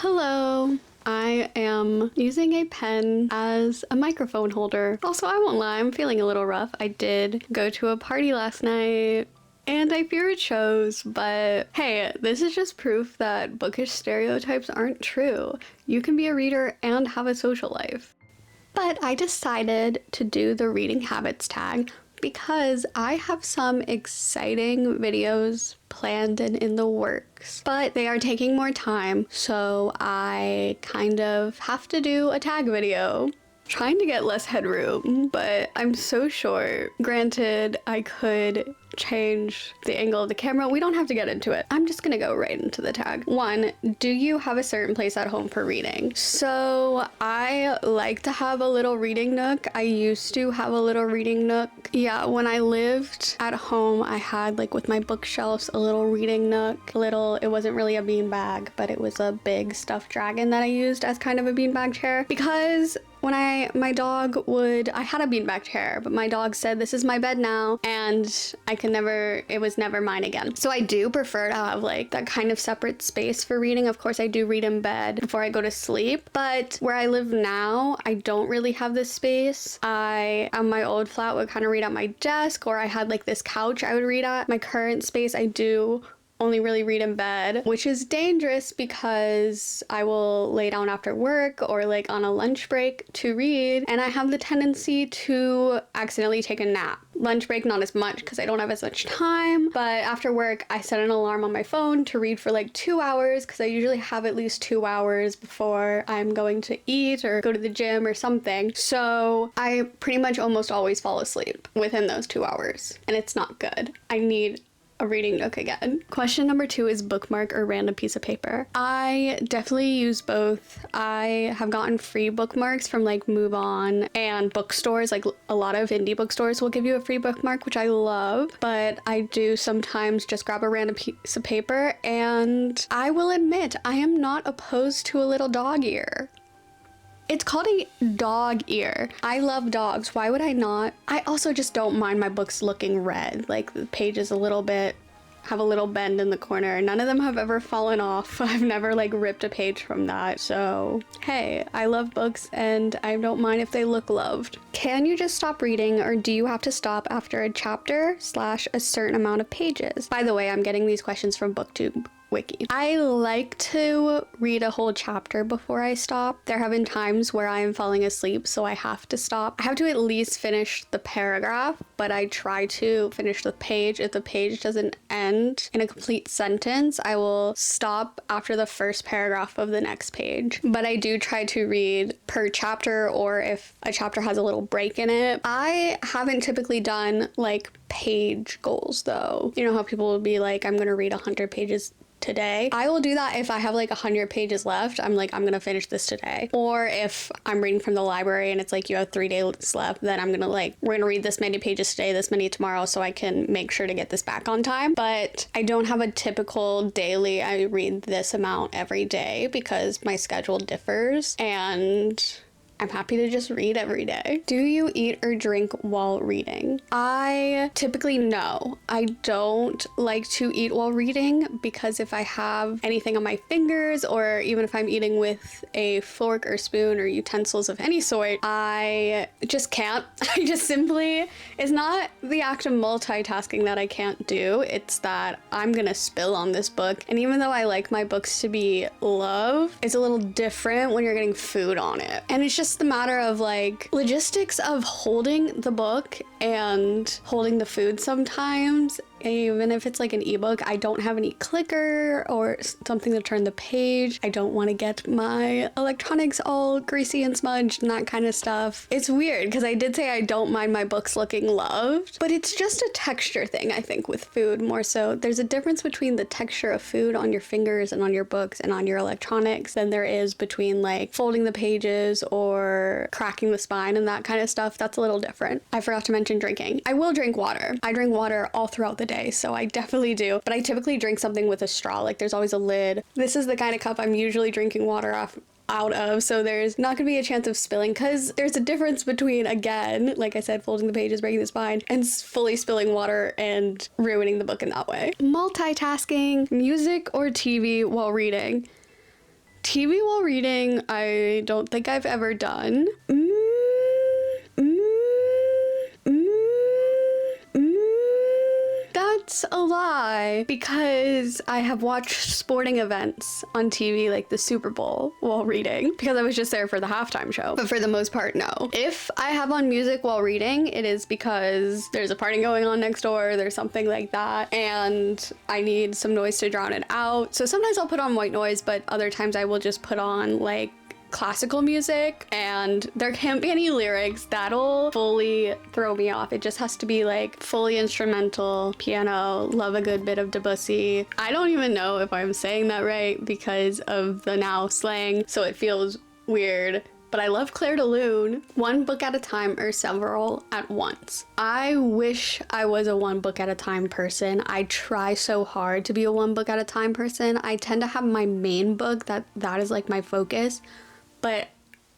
Hello. I am using a pen as a microphone holder. Also, I won't lie, I'm feeling a little rough. I did go to a party last night and I fear it shows, but hey, this is just proof that bookish stereotypes aren't true. You can be a reader and have a social life. But I decided to do the reading habits tag because I have some exciting videos planned and in the works, but they are taking more time, so I kind of have to do a tag video. Trying to get less headroom, but I'm so short. Granted, I could change the angle of the camera. We don't have to get into it. I'm just gonna go right into the tag. 1, do you have a certain place at home for reading? So I like to have a little reading nook. I used to have a little reading nook. Yeah, when I lived at home, I had like with my bookshelves, a little reading nook. It wasn't really a beanbag, but it was a big stuffed dragon that I used as kind of a beanbag chair because when I had a beanbag chair, but my dog said, "This is my bed now," and it was never mine again. So I do prefer to have like that kind of separate space for reading. Of course, I do read in bed before I go to sleep, but where I live now, I don't really have this space. On my old flat would kind of read at my desk, or I had like this couch I would read at. My current space, I do only really read in bed, which is dangerous because I will lay down after work or like on a lunch break to read, and I have the tendency to accidentally take a nap. Lunch break, not as much because I don't have as much time, but after work, I set an alarm on my phone to read for like 2 hours because I usually have at least 2 hours before I'm going to eat or go to the gym or something. So I pretty much almost always fall asleep within those 2 hours, and it's not good. I need a reading nook again. Question number 2 is bookmark or random piece of paper. I definitely use both. I have gotten free bookmarks from like Move On and bookstores. Like a lot of indie bookstores will give you a free bookmark, which I love, but I do sometimes just grab a random piece of paper, and I will admit I am not opposed to a little dog ear. It's called a dog ear. I love dogs. Why would I not? I also just don't mind my books looking red. Like the pages have a little bend in the corner. None of them have ever fallen off. I've never like ripped a page from that. So hey, I love books and I don't mind if they look loved. Can you just stop reading, or do you have to stop after a chapter / a certain amount of pages? By the way, I'm getting these questions from booktube wiki. I like to read a whole chapter before I stop. There have been times where I am falling asleep, so I have to stop. I have to at least finish the paragraph, but I try to finish the page. If the page doesn't end in a complete sentence, I will stop after the first paragraph of the next page. But I do try to read per chapter, or if a chapter has a little break in it. I haven't typically done like page goals though. You know how people will be like, I'm gonna read 100 pages today. I will do that if I have like 100 pages left. I'm like, I'm gonna finish this today. Or if I'm reading from the library and it's like you have 3 days left, then we're gonna read this many pages today, this many tomorrow, so I can make sure to get this back on time. But I don't have a typical daily, I read this amount every day because my schedule differs, and I'm happy to just read every day. Do you eat or drink while reading? I typically no. I don't like to eat while reading because if I have anything on my fingers, or even if I'm eating with a fork or spoon or utensils of any sort, I just can't. I just simply, it's not the act of multitasking that I can't do. It's that I'm gonna spill on this book. And even though I like my books to be love, it's a little different when you're getting food on it. And it's just the matter of like logistics of holding the book and holding the food sometimes. Even if it's like an ebook, I don't have any clicker or something to turn the page. I don't want to get my electronics all greasy and smudged and that kind of stuff. It's weird because I did say I don't mind my books looking loved, but it's just a texture thing, I think, with food more so. There's a difference between the texture of food on your fingers and on your books and on your electronics than there is between like folding the pages or cracking the spine and that kind of stuff. That's a little different. I forgot to mention drinking. I will drink water. I drink water all throughout the day. So I definitely do, but I typically drink something with a straw. Like there's always a lid. This is the kind of cup I'm usually drinking water out of, so there's not gonna be a chance of spilling, because there's a difference between, again, like I said, folding the pages, breaking the spine, and fully spilling water and ruining the book in that way. Multitasking, music or TV while reading. TV while reading, I don't think I've ever done. That's a lie, because I have watched sporting events on TV like the Super Bowl while reading, because I was just there for the halftime show. But for the most part, no. If I have on music while reading, it is because there's a party going on next door, there's something like that, and I need some noise to drown it out. So sometimes I'll put on white noise, but other times I will just put on like classical music, and there can't be any lyrics. That'll fully throw me off. It just has to be like fully instrumental, piano, love a good bit of Debussy. I don't even know if I'm saying that right because of the now slang, so it feels weird. But I love Claire de Lune. One book at a time or several at once. I wish I was a one book at a time person. I try so hard to be a one book at a time person. I tend to have my main book that is like my focus, but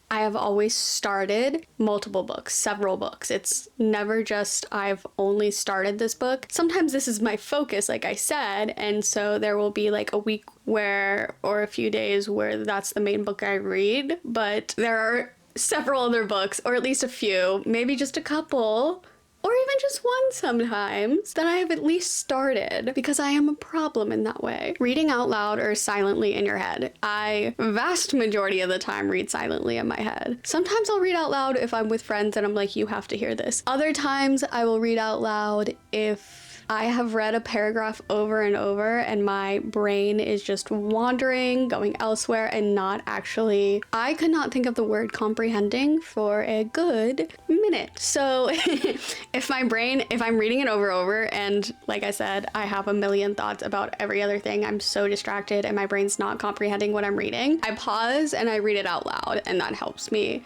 I have always started multiple books, several books. It's never just I've only started this book. Sometimes this is my focus, like I said, and so there will be like a week or a few days where that's the main book I read, but there are several other books, or at least a few, maybe just a couple, or even just one sometimes, that I have at least started, because I am a problem in that way. Reading out loud or silently in your head. I, vast majority of the time, read silently in my head. Sometimes I'll read out loud if I'm with friends and I'm like, you have to hear this. Other times I will read out loud if I have read a paragraph over and over and my brain is just wandering, going elsewhere, and not actually, I could not think of the word comprehending for a good minute. So if I'm reading it over and like I said, I have a million thoughts about every other thing, I'm so distracted and my brain's not comprehending what I'm reading, I pause and I read it out loud, and that helps me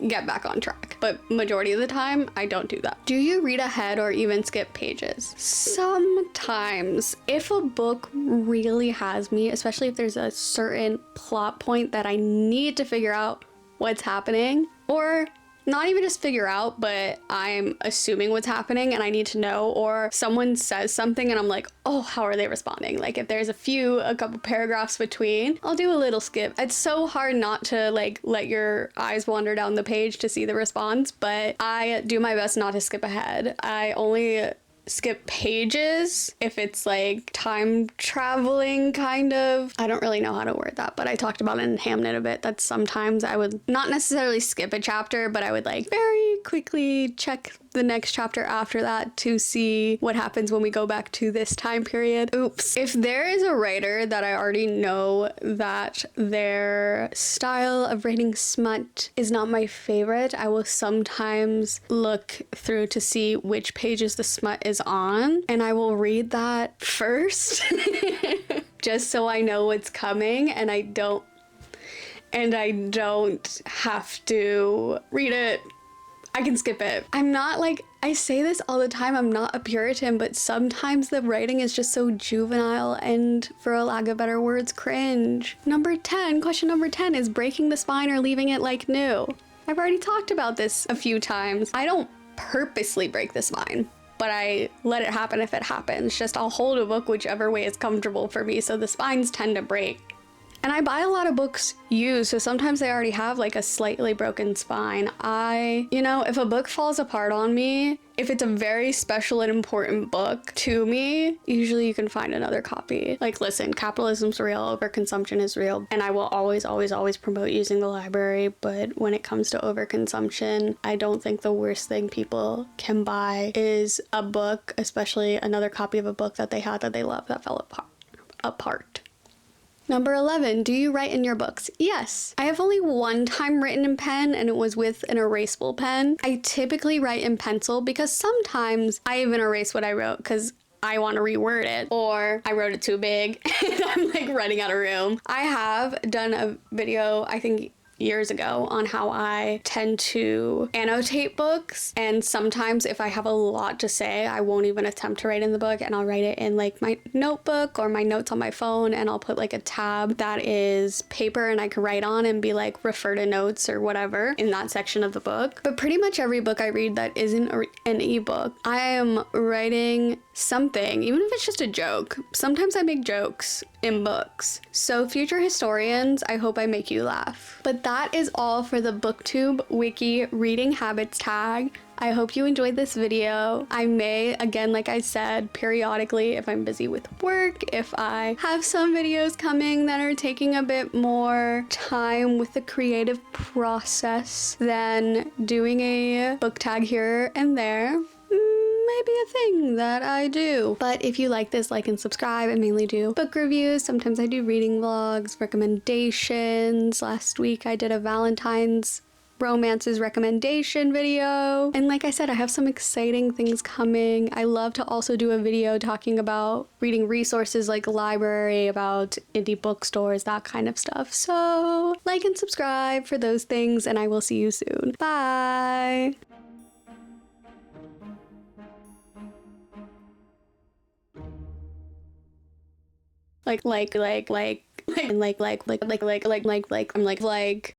get back on track. But majority of the time, I don't do that. Do you read ahead or even skip pages? Sometimes. If a book really has me, especially if there's a certain plot point that I need to figure out what's happening, or not even just figure out, but I'm assuming what's happening and I need to know, or someone says something and I'm like, oh, how are they responding? Like if there's a couple paragraphs between, I'll do a little skip. It's so hard not to like let your eyes wander down the page to see the response, but I do my best not to skip ahead. I only skip pages if it's like time traveling kind of. I don't really know how to word that, but I talked about it in Hamnet a bit, that sometimes I would not necessarily skip a chapter, but I would like very quickly check the next chapter after that to see what happens when we go back to this time period. Oops. If there is a writer that I already know that their style of writing smut is not my favorite, I will sometimes look through to see which pages the smut is on, and I will read that first just so I know what's coming and I don't have to read it. I can skip it. I'm not like, I say this all the time, I'm not a Puritan, but sometimes the writing is just so juvenile and, for a lack of better words, cringe. Question number 10 is breaking the spine or leaving it like new. I've already talked about this a few times. I don't purposely break the spine, but I let it happen if it happens. Just I'll hold a book whichever way is comfortable for me, so the spines tend to break. And I buy a lot of books used, so sometimes they already have like a slightly broken spine. If a book falls apart on me, if it's a very special and important book to me, usually you can find another copy. Like, listen, capitalism's real, overconsumption is real, and I will always, always, always promote using the library, but when it comes to overconsumption, I don't think the worst thing people can buy is a book, especially another copy of a book that they had that they love that fell apart. Number 11, do you write in your books? Yes. I have only one time written in pen, and it was with an erasable pen. I typically write in pencil because sometimes I even erase what I wrote because I want to reword it, or I wrote it too big and I'm like running out of room. I have done a video, I think years ago on how I tend to annotate books, and sometimes if I have a lot to say, I won't even attempt to write in the book, and I'll write it in like my notebook or my notes on my phone, and I'll put like a tab that is paper and I can write on and be like refer to notes or whatever in that section of the book. But pretty much every book I read that isn't an ebook, I am writing something, even if it's just a joke. Sometimes I make jokes in books. So future historians, I hope I make you laugh. But that is all for the booktube wiki reading habits tag. I hope you enjoyed this video. I may, again, like I said, periodically, if I'm busy with work, if I have some videos coming that are taking a bit more time with the creative process, then doing a book tag here and there might be a thing that I do. But if you like this, like and subscribe. I mainly do book reviews. Sometimes I do reading vlogs, recommendations. Last week I did a Valentine's romances recommendation video. And like I said, I have some exciting things coming. I love to also do a video talking about reading resources like a library, about indie bookstores, that kind of stuff. So like and subscribe for those things, and I will see you soon. Bye! I'm like